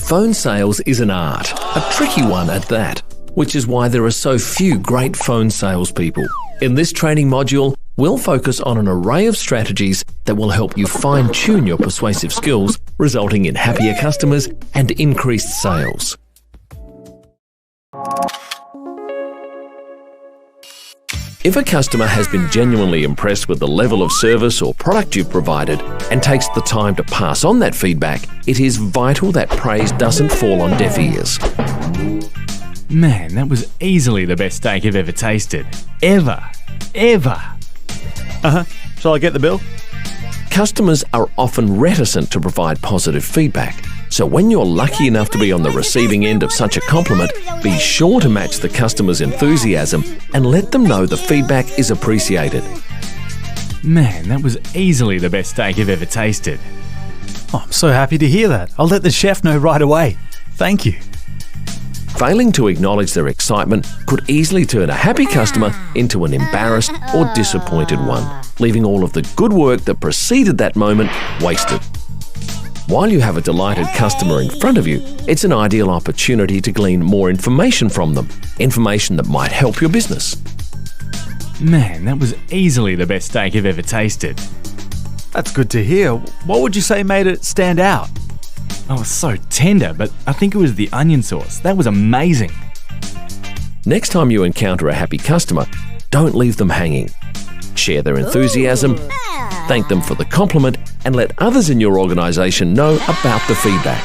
Phone sales is an art, a tricky one at that, which is why there are so few great phone salespeople. In this training module, we'll focus on an array of strategies that will help you fine-tune your persuasive skills, resulting in happier customers and increased sales. If a customer has been genuinely impressed with the level of service or product you've provided and takes the time to pass on that feedback, it is vital that praise doesn't fall on deaf ears. Man, that was easily the best steak I've ever tasted. Ever. Shall I get the bill? Customers are often reticent to provide positive feedback. So when you're lucky enough to be on the receiving end of such a compliment, be sure to match the customer's enthusiasm and let them know the feedback is appreciated. Man, that was easily the best steak I've ever tasted. Oh, I'm so happy to hear that. I'll let the chef know right away. Thank you. Failing to acknowledge their excitement could easily turn a happy customer into an embarrassed or disappointed one, leaving all of the good work that preceded that moment wasted. While you have a delighted customer in front of you, it's an ideal opportunity to glean more information from them, information that might help your business. Man, that was easily the best steak I've ever tasted. That's good to hear. What would you say made it stand out? Oh, it was so tender, but I think it was the onion sauce. That was amazing. Next time you encounter a happy customer, don't leave them hanging. Share their enthusiasm, thank them for the compliment, and let others in your organisation know about the feedback.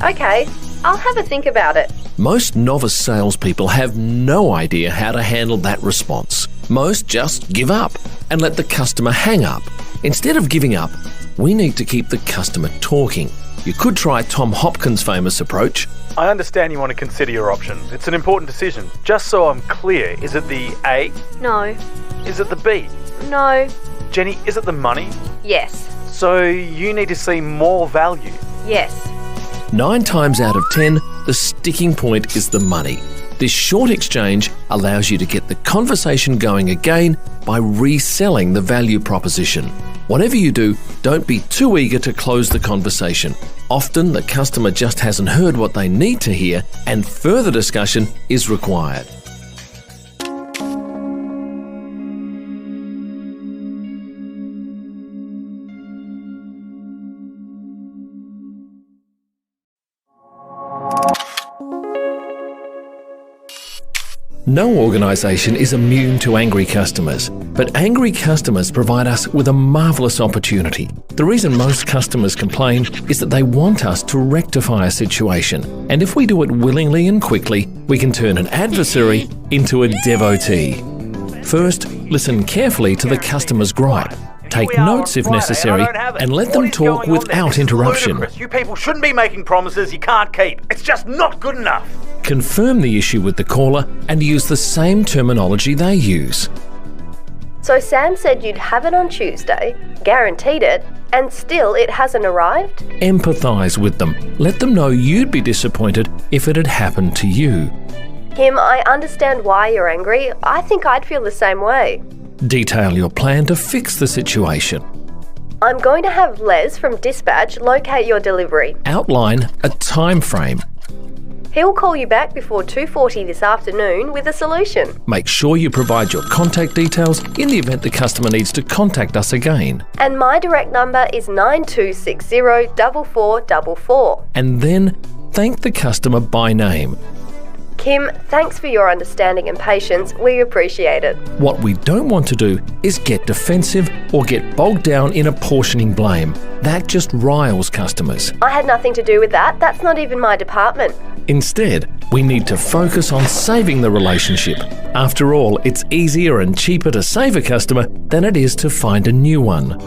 Okay, I'll have a think about it. Most novice salespeople have no idea how to handle that response. Most just give up and let the customer hang up. Instead of giving up, we need to keep the customer talking. You could try Tom Hopkins' famous approach. I understand you want to consider your options. It's an important decision. Just so I'm clear, is it the A? No. Is it the B? No. Jenny, is it the money? Yes. So you need to see more value. Yes. 9 times out of 10, the sticking point is the money. This short exchange allows you to get the conversation going again by reselling the value proposition. Whatever you do, don't be too eager to close the conversation. Often the customer just hasn't heard what they need to hear and further discussion is required. No organisation is immune to angry customers, but angry customers provide us with a marvellous opportunity. The reason most customers complain is that they want us to rectify a situation, and if we do it willingly and quickly, we can turn an adversary into a devotee. First, listen carefully to the customer's gripe. Take notes if necessary and let them talk without interruption. You people shouldn't be making promises you can't keep. It's just not good enough. Confirm the issue with the caller and use the same terminology they use. So Sam said you'd have it on Tuesday, guaranteed it, and still it hasn't arrived? Empathise with them. Let them know you'd be disappointed if it had happened to you. Kim, I understand why you're angry. I think I'd feel the same way. Detail your plan to fix the situation. I'm going to have Les from Dispatch locate your delivery. Outline a time frame. He'll call you back before 2:40 this afternoon with a solution. Make sure you provide your contact details in the event the customer needs to contact us again. And my direct number is 9260 4444. And then thank the customer by name. Kim, thanks for your understanding and patience. We appreciate it. What we don't want to do is get defensive or get bogged down in apportioning blame. That just riles customers. I had nothing to do with that. That's not even my department. Instead, we need to focus on saving the relationship. After all, it's easier and cheaper to save a customer than it is to find a new one.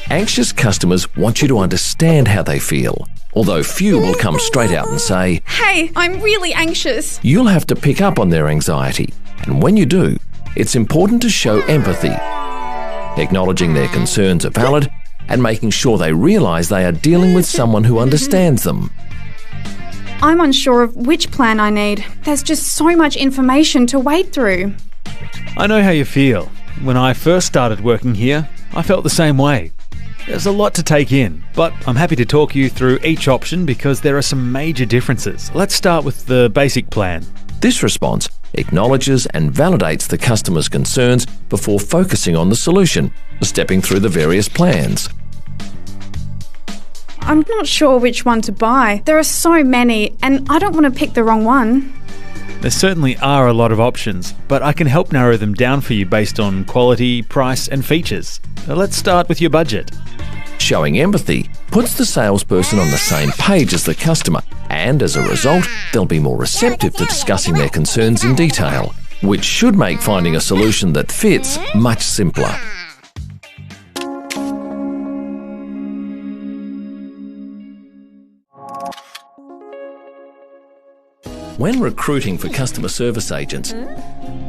Anxious customers want you to understand how they feel, although few will come straight out and say, "Hey, I'm really anxious." you'll have to pick up on their anxiety, and when you do, it's important to show empathy, acknowledging their concerns are valid and making sure they realise they are dealing with someone who understands them. I'm unsure of which plan I need. There's just so much information to wade through. I know how you feel. When I first started working here, I felt the same way. There's a lot to take in, but I'm happy to talk you through each option because there are some major differences. Let's start with the basic plan. This response acknowledges and validates the customer's concerns before focusing on the solution, stepping through the various plans. I'm not sure which one to buy. There are so many, and I don't want to pick the wrong one. There certainly are a lot of options, but I can help narrow them down for you based on quality, price, and features. So let's start with your budget. Showing empathy puts the salesperson on the same page as the customer, and as a result, they'll be more receptive to discussing their concerns in detail, which should make finding a solution that fits much simpler. When recruiting for customer service agents,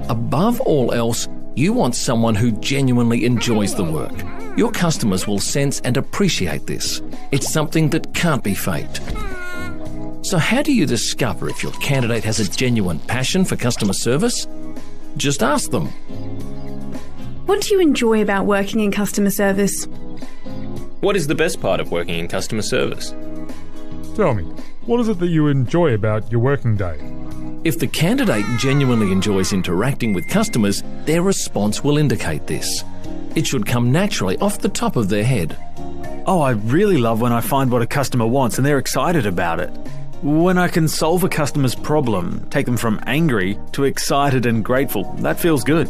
above all else, you want someone who genuinely enjoys the work. Your customers will sense and appreciate this. It's something that can't be faked. So how do you discover if your candidate has a genuine passion for customer service? Just ask them. What do you enjoy about working in customer service? What is the best part of working in customer service? Tell me, what is it that you enjoy about your working day? If the candidate genuinely enjoys interacting with customers, their response will indicate this. It should come naturally off the top of their head. Oh, I really love when I find what a customer wants and they're excited about it. When I can solve a customer's problem, take them from angry to excited and grateful, that feels good.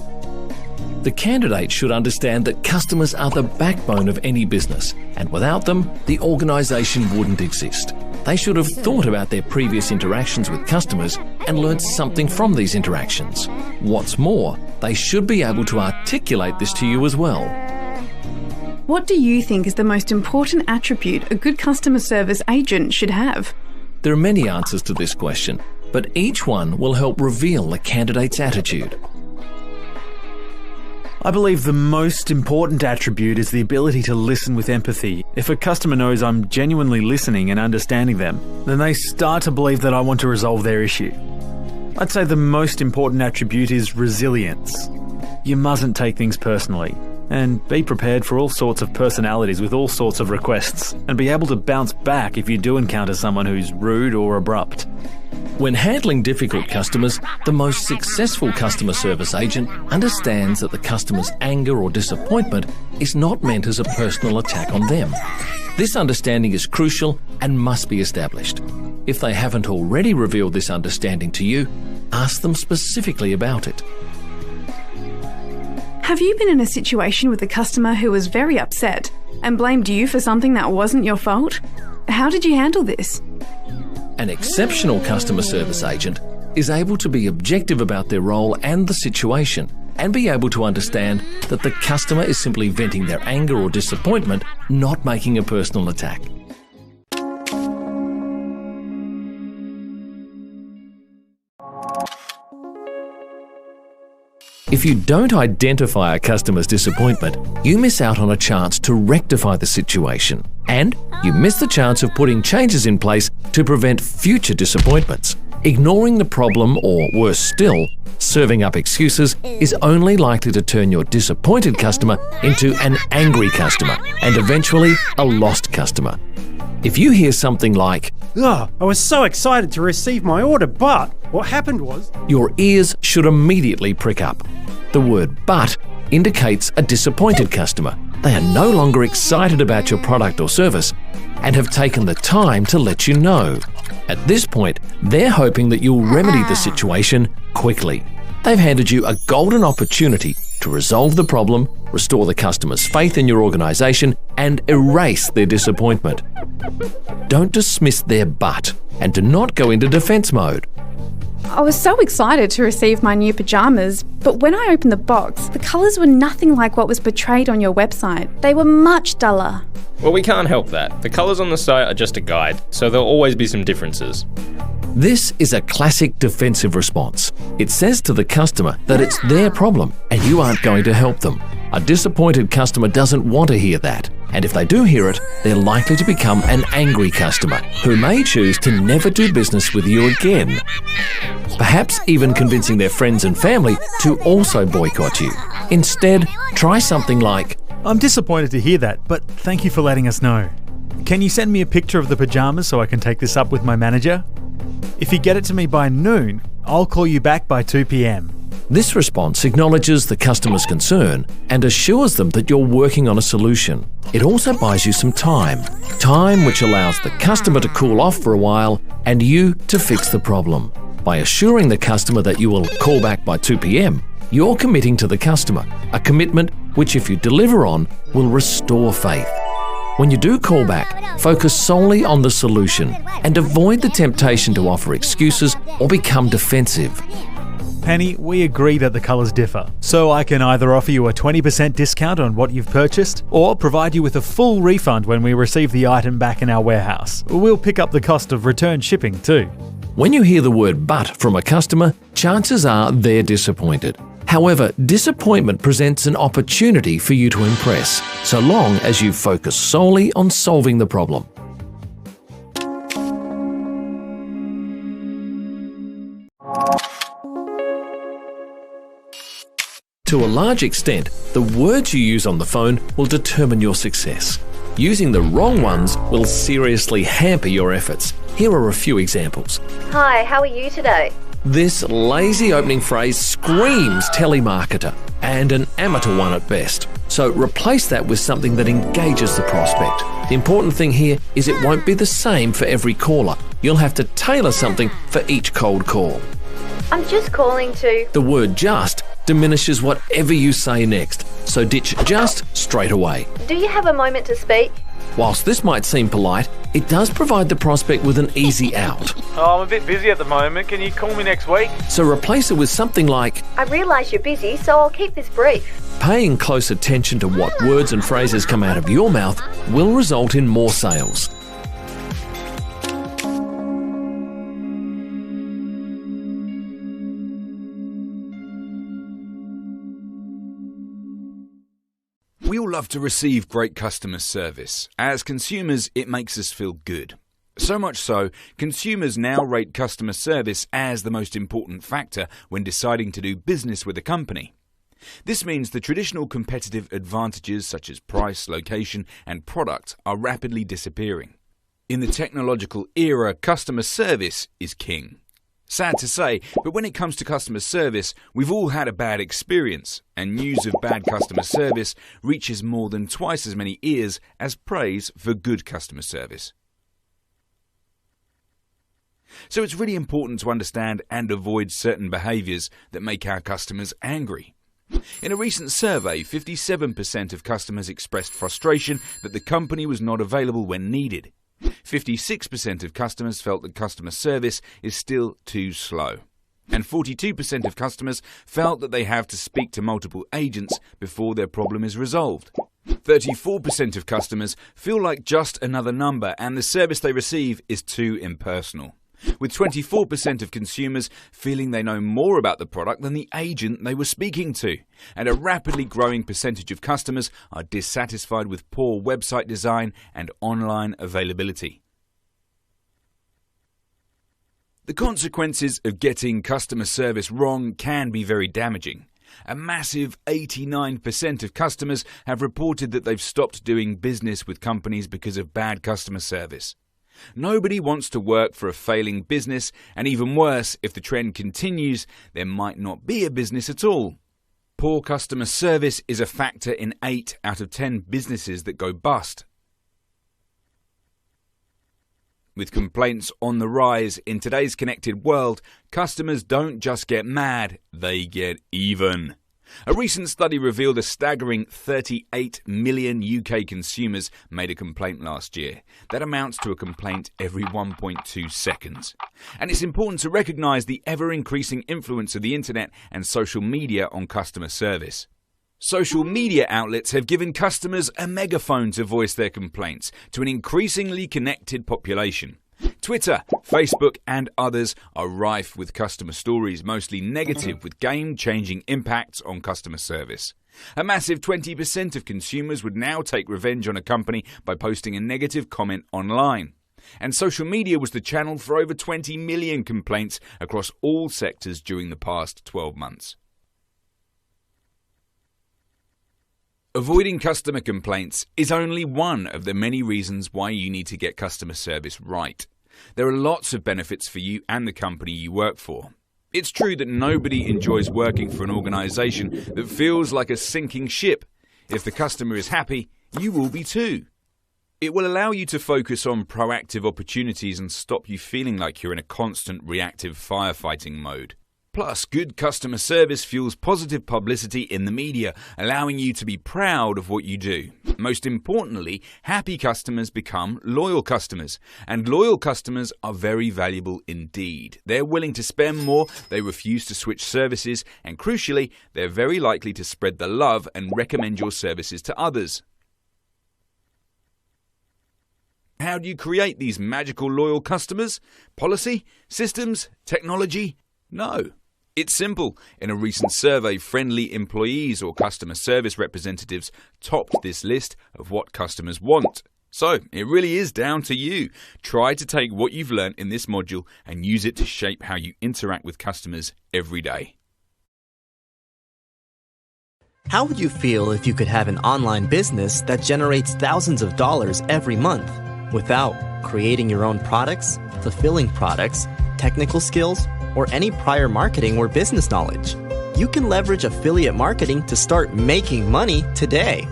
The candidate should understand that customers are the backbone of any business, and without them, the organisation wouldn't exist. They should have thought about their previous interactions with customers and learnt something from these interactions. What's more, they should be able to articulate this to you as well. What do you think is the most important attribute a good customer service agent should have? There are many answers to this question, but each one will help reveal the candidate's attitude. I believe the most important attribute is the ability to listen with empathy. If a customer knows I'm genuinely listening and understanding them, then they start to believe that I want to resolve their issue. I'd say the most important attribute is resilience. You mustn't take things personally, and be prepared for all sorts of personalities with all sorts of requests, and be able to bounce back if you do encounter someone who's rude or abrupt. When handling difficult customers, the most successful customer service agent understands that the customer's anger or disappointment is not meant as a personal attack on them. This understanding is crucial and must be established. If they haven't already revealed this understanding to you, ask them specifically about it. Have you been in a situation with a customer who was very upset and blamed you for something that wasn't your fault? How did you handle this? An exceptional customer service agent is able to be objective about their role and the situation, and be able to understand that the customer is simply venting their anger or disappointment, not making a personal attack. If you don't identify a customer's disappointment, you miss out on a chance to rectify the situation, and you miss the chance of putting changes in place to prevent future disappointments. Ignoring the problem, or worse still, serving up excuses, is only likely to turn your disappointed customer into an angry customer and eventually a lost customer. If you hear something like, "Oh, I was so excited to receive my order, but what happened was..." your ears should immediately prick up. The word "but" indicates a disappointed customer. They are no longer excited about your product or service and have taken the time to let you know. At this point, they're hoping that you'll remedy the situation quickly. They've handed you a golden opportunity to resolve the problem, restore the customer's faith in your organisation, and erase their disappointment. Don't dismiss their "but" and do not go into defence mode. I was so excited to receive my new pyjamas, but when I opened the box, the colours were nothing like what was portrayed on your website. They were much duller. Well, we can't help that. The colours on the site are just a guide, so there'll always be some differences. This is a classic defensive response. It says to the customer that it's their problem and you aren't going to help them. A disappointed customer doesn't want to hear that, and if they do hear it, they're likely to become an angry customer who may choose to never do business with you again. Perhaps even convincing their friends and family to also boycott you. Instead, try something like, I'm disappointed to hear that, but thank you for letting us know. Can you send me a picture of the pyjamas so I can take this up with my manager? If you get it to me by noon, I'll call you back by 2 p.m. This response acknowledges the customer's concern and assures them that you're working on a solution. It also buys you some time which allows the customer to cool off for a while and you to fix the problem. By assuring the customer that you will call back by 2 p.m, you're committing to the customer, a commitment which, if you deliver on, will restore faith. When you do call back, focus solely on the solution and avoid the temptation to offer excuses or become defensive. Penny, we agree that the colours differ, so I can either offer you a 20% discount on what you've purchased or provide you with a full refund when we receive the item back in our warehouse. We'll pick up the cost of return shipping too. When you hear the word "but" from a customer, chances are they're disappointed. However, disappointment presents an opportunity for you to impress, so long as you focus solely on solving the problem. To a large extent, the words you use on the phone will determine your success. Using the wrong ones will seriously hamper your efforts. Here are a few examples. Hi, how are you today? This lazy opening phrase screams telemarketer, and an amateur one at best. So replace that with something that engages the prospect. The important thing here is it won't be the same for every caller. You'll have to tailor something for each cold call. I'm just calling to... The word "just" diminishes whatever you say next, so ditch "just" straight away. Do you have a moment to speak? Whilst this might seem polite, it does provide the prospect with an easy out. Oh, I'm a bit busy at the moment. Can you call me next week? So replace it with something like, I realise you're busy, so I'll keep this brief. paying close attention to what words and phrases come out of your mouth will result in more sales. We all love to receive great customer service. As consumers, it makes us feel good. So much so, consumers now rate customer service as the most important factor when deciding to do business with a company. This means the traditional competitive advantages such as price, location, and product are rapidly disappearing. In the technological era, customer service is king. Sad to say, but when it comes to customer service, we've all had a bad experience, and news of bad customer service reaches more than twice as many ears as praise for good customer service. So it's really important to understand and avoid certain behaviours that make our customers angry. In a recent survey, 57% of customers expressed frustration that the company was not available when needed. 56% of customers felt that customer service is still too slow. And 42% of customers felt that they have to speak to multiple agents before their problem is resolved. 34% of customers feel like just another number and the service they receive is too impersonal. With 24% of consumers feeling they know more about the product than the agent they were speaking to. And a rapidly growing percentage of customers are dissatisfied with poor website design and online availability. The consequences of getting customer service wrong can be very damaging. A massive 89% of customers have reported that they've stopped doing business with companies because of bad customer service. Nobody wants to work for a failing business, and even worse, if the trend continues, there might not be a business at all. Poor customer service is a factor in 8 out of 10 businesses that go bust. With complaints on the rise in today's connected world, customers don't just get mad, they get even. A recent study revealed a staggering 38 million UK consumers made a complaint last year. That amounts to a complaint every 1.2 seconds. And it's important to recognise the ever-increasing influence of the internet and social media on customer service. Social media outlets have given customers a megaphone to voice their complaints to an increasingly connected population. Twitter, Facebook and others are rife with customer stories, mostly negative, with game-changing impacts on customer service. A massive 20% of consumers would now take revenge on a company by posting a negative comment online. And social media was the channel for over 20 million complaints across all sectors during the past 12 months. Avoiding customer complaints is only one of the many reasons why you need to get customer service right. There are lots of benefits for you and the company you work for. It's true that nobody enjoys working for an organisation that feels like a sinking ship. If the customer is happy, you will be too. It will allow you to focus on proactive opportunities and stop you feeling like you're in a constant reactive firefighting mode. Plus, good customer service fuels positive publicity in the media, allowing you to be proud of what you do. Most importantly, happy customers become loyal customers, and loyal customers are very valuable indeed. They're willing to spend more, they refuse to switch services, and crucially, they're very likely to spread the love and recommend your services to others. How do you create these magical loyal customers? Policy? Systems? Technology? No. It's simple. In a recent survey, friendly employees or customer service representatives topped this list of what customers want. So, it really is down to you. Try to take what you've learned in this module and use it to shape how you interact with customers every day. How would you feel if you could have an online business that generates thousands of dollars every month without creating your own products, fulfilling products, technical skills, or any prior marketing or business knowledge? You can leverage affiliate marketing to start making money today.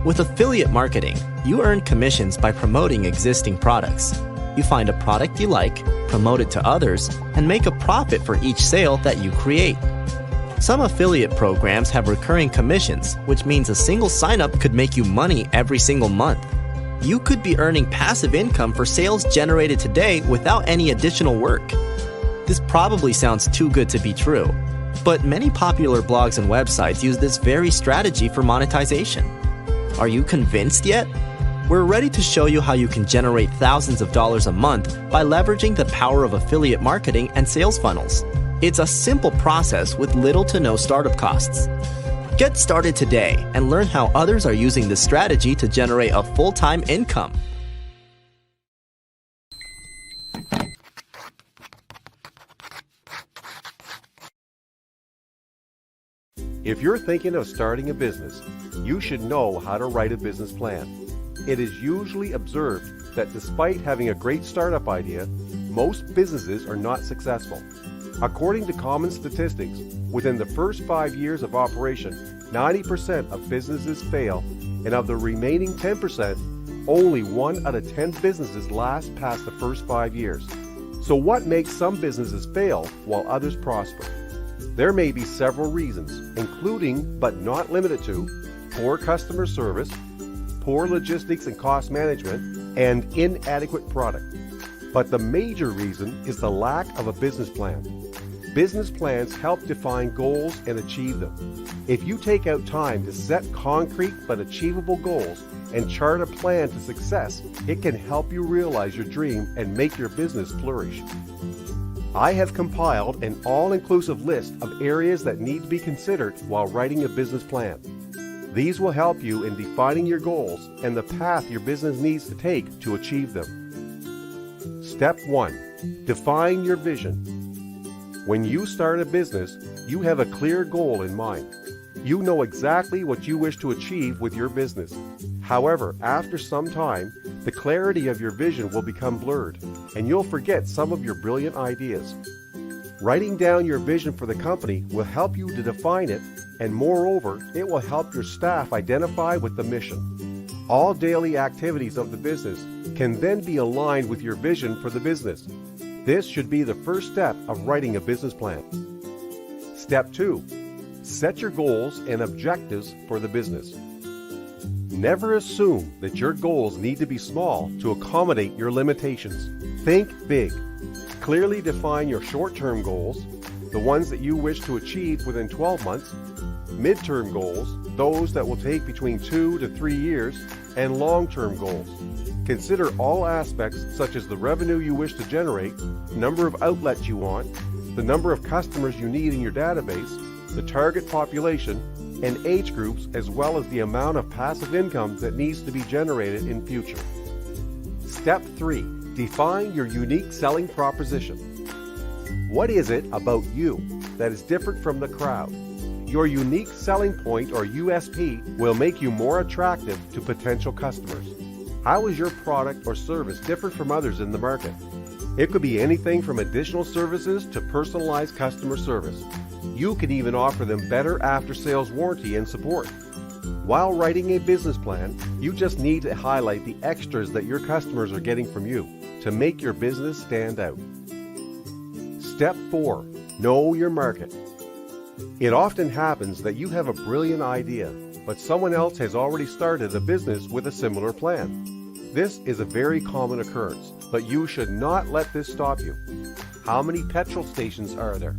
With affiliate marketing, you earn commissions by promoting existing products. You find a product you like, promote it to others, and make a profit for each sale that you create. Some affiliate programs have recurring commissions, which means a single sign-up could make you money every single month. You could be earning passive income for sales generated today without any additional work. This probably sounds too good to be true, but many popular blogs and websites use this very strategy for monetization. Are you convinced yet? We're ready to show you how you can generate thousands of dollars a month by leveraging the power of affiliate marketing and sales funnels. It's a simple process with little to no startup costs. Get started today and learn how others are using this strategy to generate a full-time income. If you're thinking of starting a business, you should know how to write a business plan. It is usually observed that despite having a great startup idea, most businesses are not successful. According to common statistics, within the first 5 years of operation, 90% of businesses fail, and of the remaining 10%, only 1 out of 10 businesses last past the first 5 years. So what makes some businesses fail while others prosper? There may be several reasons, including but not limited to poor customer service, poor logistics and cost management, and inadequate product. But the major reason is the lack of a business plan. Business plans help define goals and achieve them. If you take out time to set concrete but achievable goals and chart a plan to success, it can help you realize your dream and make your business flourish. I have compiled an all-inclusive list of areas that need to be considered while writing a business plan. These will help you in defining your goals and the path your business needs to take to achieve them. Step 1. Define your vision. When you start a business, you have a clear goal in mind. You know exactly what you wish to achieve with your business. However, after some time, the clarity of your vision will become blurred, and you'll forget some of your brilliant ideas. Writing down your vision for the company will help you to define it, and moreover, it will help your staff identify with the mission. All daily activities of the business can then be aligned with your vision for the business. This should be the first step of writing a business plan. Step 2. Set your goals and objectives for the business. Never assume that your goals need to be small to accommodate your limitations. Think big. Clearly define your short-term goals, the ones that you wish to achieve within 12 months, mid-term goals, those that will take between 2 to 3 years, and long-term goals. Consider all aspects such as the revenue you wish to generate, number of outlets you want, the number of customers you need in your database, the target population, and age groups, as well as the amount of passive income that needs to be generated in future. Step 3. Define your unique selling proposition. What is it about you that is different from the crowd? Your unique selling point, or USP, will make you more attractive to potential customers. How is your product or service different from others in the market? It could be anything from additional services to personalized customer service. You can even offer them better after-sales warranty and support. While writing a business plan, you just need to highlight the extras that your customers are getting from you to make your business stand out. Step 4. Know your market. It often happens that you have a brilliant idea, but someone else has already started a business with a similar plan. This is a very common occurrence, but you should not let this stop you. How many petrol stations are there?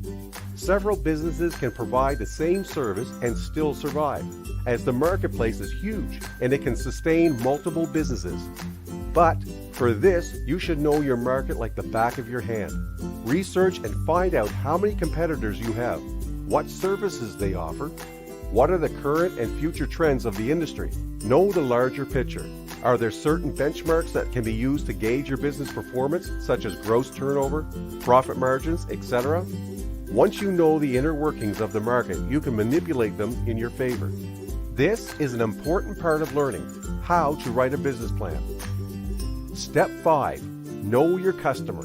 Several businesses can provide the same service and still survive, as the marketplace is huge and it can sustain multiple businesses. But for this, you should know your market like the back of your hand. Research and find out how many competitors you have, what services they offer, what are the current and future trends of the industry. Know the larger picture. Are there certain benchmarks that can be used to gauge your business performance, such as gross turnover, profit margins, etc.? Once you know the inner workings of the market, you can manipulate them in your favor. This is an important part of learning how to write a business plan. Step 5. Know your customer.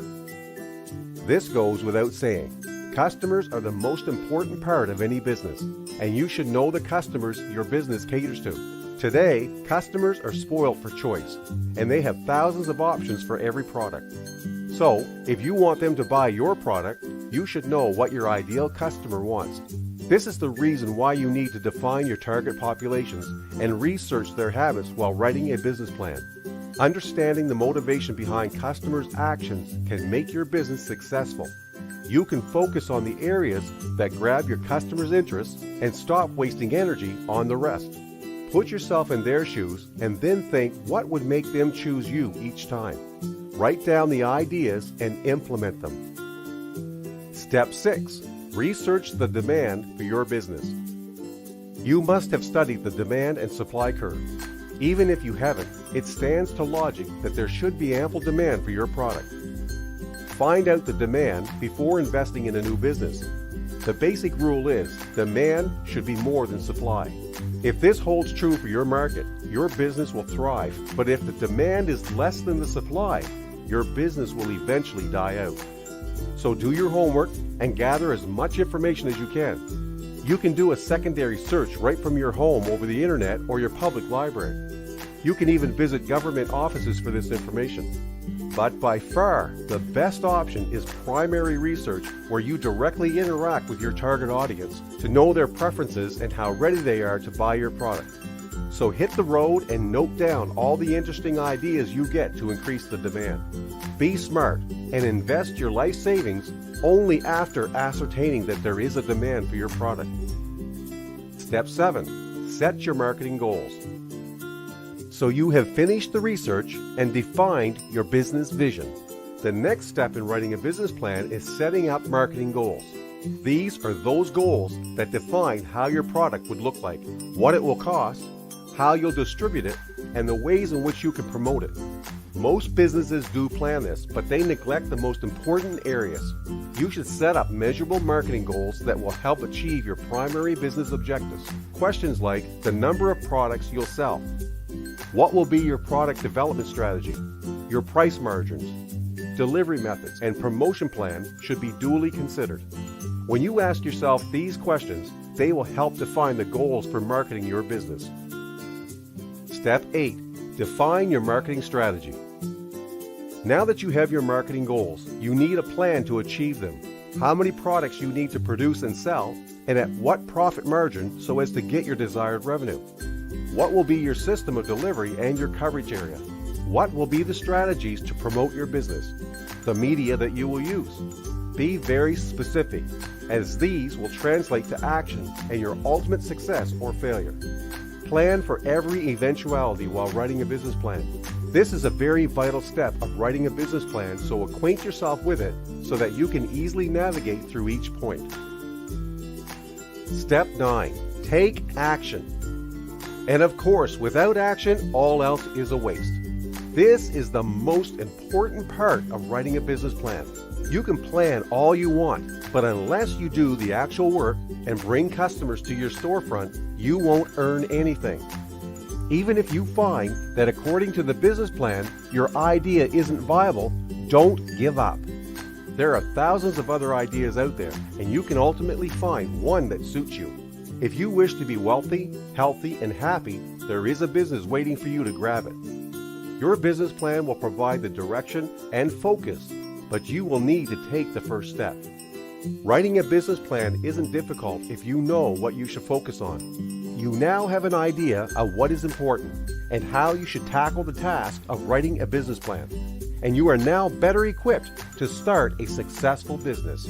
This goes without saying. Customers are the most important part of any business, and you should know the customers your business caters to. Today, customers are spoiled for choice, and they have thousands of options for every product. So, if you want them to buy your product, you should know what your ideal customer wants. This is the reason why you need to define your target populations and research their habits while writing a business plan. Understanding the motivation behind customers' actions can make your business successful. You can focus on the areas that grab your customers' interests and stop wasting energy on the rest. Put yourself in their shoes and then think what would make them choose you each time. Write down the ideas and implement them. Step 6. Research the demand for your business. You must have studied the demand and supply curve. Even if you haven't, it stands to logic that there should be ample demand for your product. Find out the demand before investing in a new business. The basic rule is demand should be more than supply. If this holds true for your market, your business will thrive. But if the demand is less than the supply, your business will eventually die out. So do your homework and gather as much information as you can. You can do a secondary search right from your home over the internet or your public library. You can even visit government offices for this information. But by far, the best option is primary research, where you directly interact with your target audience to know their preferences and how ready they are to buy your product. So hit the road and note down all the interesting ideas you get to increase the demand. Be smart and invest your life savings only after ascertaining that there is a demand for your product. Step 7. Set your marketing goals. So you have finished the research and defined your business vision. The next step in writing a business plan is setting up marketing goals. These are those goals that define how your product would look like, what it will cost, how you'll distribute it, and the ways in which you can promote it. Most businesses do plan this, but they neglect the most important areas. You should set up measurable marketing goals that will help achieve your primary business objectives. Questions like the number of products you'll sell, what will be your product development strategy, your price margins, delivery methods, and promotion plan should be duly considered. When you ask yourself these questions, they will help define the goals for marketing your business. Step 8. Define your marketing strategy. Now that you have your marketing goals, you need a plan to achieve them. how many products you need to produce and sell, and at what profit margin so as to get your desired revenue. What will be your system of delivery and your coverage area? What will be the strategies to promote your business? The media that you will use. Be very specific, as these will translate to action and your ultimate success or failure. Plan for every eventuality while writing a business plan. This is a very vital step of writing a business plan, so acquaint yourself with it so that you can easily navigate through each point. Step 9. Take action. And of course, without action, all else is a waste. This is the most important part of writing a business plan. You can plan all you want, but unless you do the actual work and bring customers to your storefront, you won't earn anything. Even if you find that according to the business plan, your idea isn't viable, don't give up. There are thousands of other ideas out there, and you can ultimately find one that suits you. If you wish to be wealthy, healthy, and happy, there is a business waiting for you to grab it. Your business plan will provide the direction and focus, but you will need to take the first step. Writing a business plan isn't difficult if you know what you should focus on. You now have an idea of what is important and how you should tackle the task of writing a business plan. And you are now better equipped to start a successful business.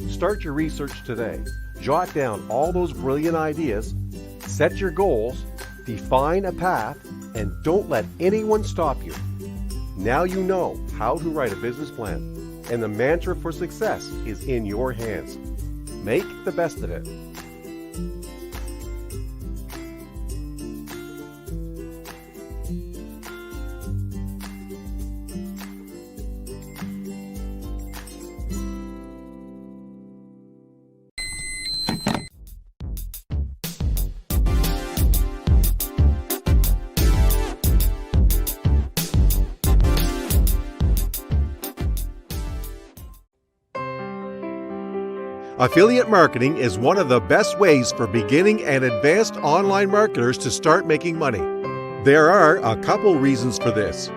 Start your research today. Jot down all those brilliant ideas, set your goals, define a path, and don't let anyone stop you. Now you know how to write a business plan, and the mantra for success is in your hands. Make the best of it. Affiliate marketing is one of the best ways for beginning and advanced online marketers to start making money. There are a couple reasons for this.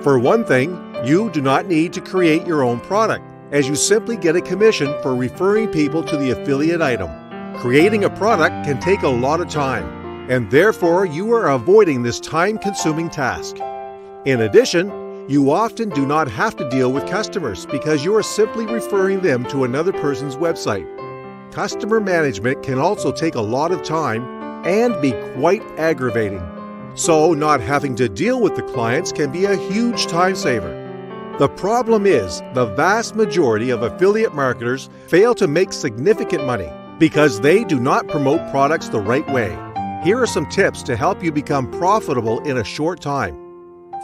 For one thing, you do not need to create your own product, as you simply get a commission for referring people to the affiliate item. Creating a product can take a lot of time, and therefore you are avoiding this time-consuming task. In addition, you often do not have to deal with customers because you are simply referring them to another person's website. Customer management can also take a lot of time and be quite aggravating. So not having to deal with the clients can be a huge time saver. The problem is the vast majority of affiliate marketers fail to make significant money because they do not promote products the right way. Here are some tips to help you become profitable in a short time.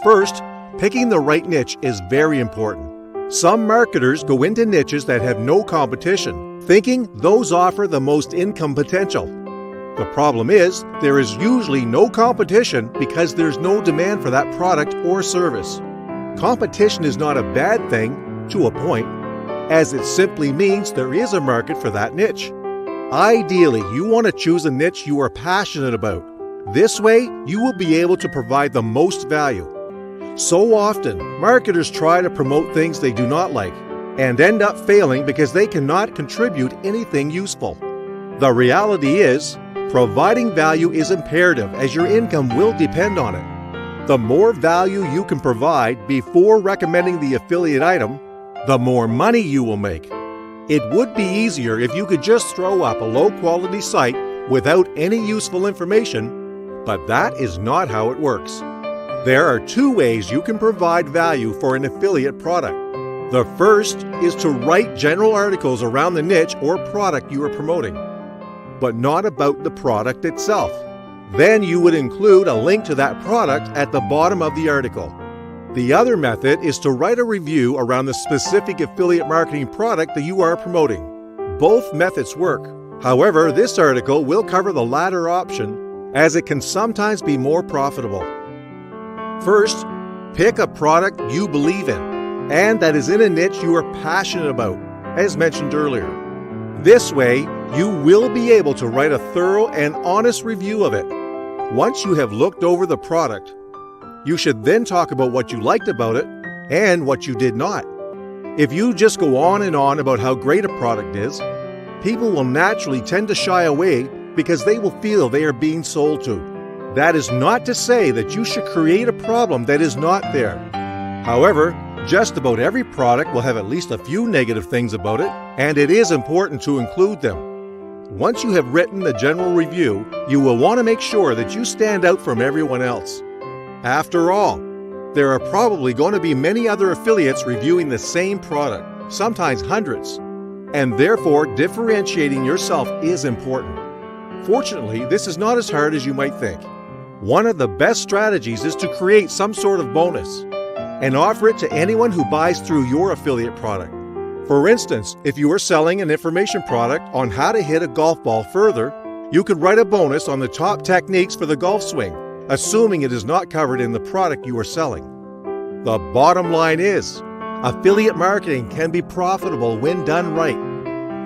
First, picking the right niche is very important. Some marketers go into niches that have no competition, thinking those offer the most income potential. The problem is, there is usually no competition because there's no demand for that product or service. Competition is not a bad thing, to a point, as it simply means there is a market for that niche. Ideally, you want to choose a niche you are passionate about. This way, you will be able to provide the most value. So often, marketers try to promote things they do not like and end up failing because they cannot contribute anything useful. The reality is, providing value is imperative as your income will depend on it. The more value you can provide before recommending the affiliate item, the more money you will make. It would be easier if you could just throw up a low-quality site without any useful information, but that is not how it works. There are two ways you can provide value for an affiliate product. The first is to write general articles around the niche or product you are promoting, but not about the product itself. Then you would include a link to that product at the bottom of the article. The other method is to write a review around the specific affiliate marketing product that you are promoting. Both methods work. However, this article will cover the latter option as it can sometimes be more profitable. First, pick a product you believe in and that is in a niche you are passionate about, as mentioned earlier. This way, you will be able to write a thorough and honest review of it. Once you have looked over the product, you should then talk about what you liked about it and what you did not. If you just go on and on about how great a product is, people will naturally tend to shy away because they will feel they are being sold to. That is not to say that you should create a problem that is not there. However, just about every product will have at least a few negative things about it, and it is important to include them. Once you have written the general review, you will want to make sure that you stand out from everyone else. After all, there are probably going to be many other affiliates reviewing the same product, sometimes hundreds, and therefore differentiating yourself is important. Fortunately, this is not as hard as you might think. One of the best strategies is to create some sort of bonus and offer it to anyone who buys through your affiliate product. For instance, if you are selling an information product on how to hit a golf ball further, you could write a bonus on the top techniques for the golf swing, assuming it is not covered in the product you are selling. The bottom line is, affiliate marketing can be profitable when done right.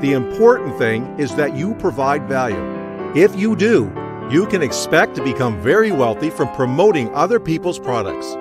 The important thing is that you provide value. If you do, you can expect to become very wealthy from promoting other people's products.